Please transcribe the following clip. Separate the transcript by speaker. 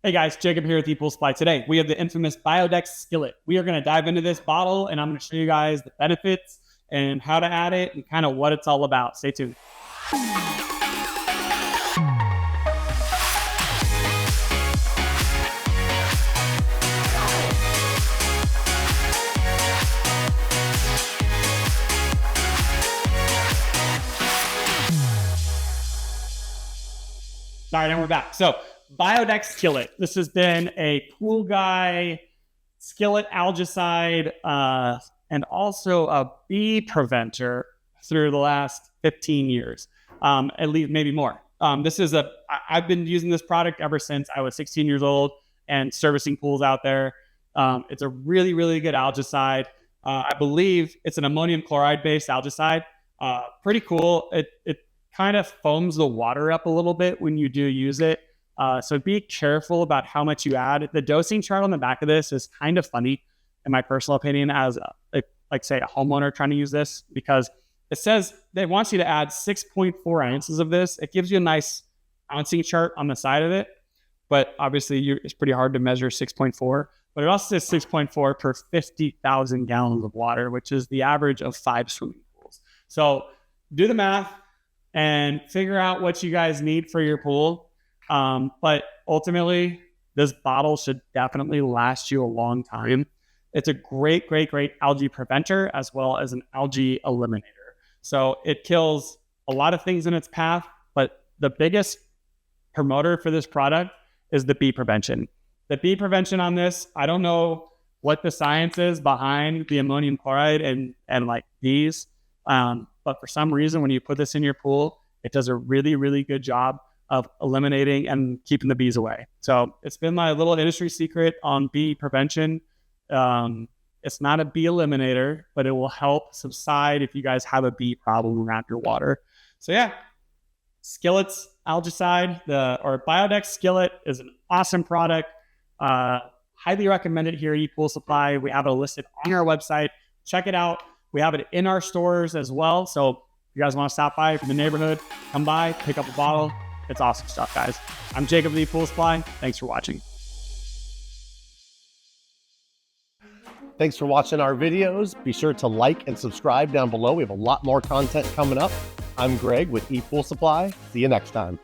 Speaker 1: Hey guys, Jacob here with ePoolSupply. Today, we have the infamous Bio-Dex Skill-It. We are going to dive into this bottle and I'm going to show you guys the benefits and how to add it and kind of what it's all about. Stay tuned. All right, and we're back. So, Bio-Dex Skill-It. This has been a pool guy, Skill-It algaecide, and also a bee preventer through the last 15 years, at least maybe more. I've been using this product ever since I was 16 years old and servicing pools out there. It's a really, really good algaecide. I believe it's an ammonium chloride based algaecide. Pretty cool. It kind of foams the water up a little bit when you do use it. So be careful about how much you add. The dosing chart on the back of this is kind of funny, in my personal opinion, as say a homeowner trying to use this, because it says they want you to add 6.4 ounces of this. It gives you a nice ounцing chart on the side of it, but obviously it's pretty hard to measure 6.4. But it also says 6.4 per 50,000 gallons of water, which is the average of 5 swimming pools. So do the math and figure out what you guys need for your pool. But ultimately, this bottle should definitely last you a long time. It's a great algae preventer as well as an algae eliminator. So it kills a lot of things in its path, but the biggest promoter for this product is the bee prevention. The bee prevention on this, I don't know what the science is behind the ammonium chloride and like bees, but for some reason, when you put this in your pool, it does a really, really good job of eliminating and keeping the bees away. So it's been my little industry secret on bee prevention. It's not a bee eliminator, but it will help subside if you guys have a bee problem around your water. So yeah, Skill-It's algaecide, or Bio-Dex Skill-It is an awesome product. Highly recommend it here at ePoolSupply. We have it listed on our website. Check it out. We have it in our stores as well. So if you guys want to stop by from the neighborhood, come by, pick up a bottle. It's awesome stuff, guys. I'm Jacob with ePoolSupply. Thanks for watching.
Speaker 2: Thanks for watching our videos. Be sure to like and subscribe down below. We have a lot more content coming up. I'm Greg with ePoolSupply. See you next time.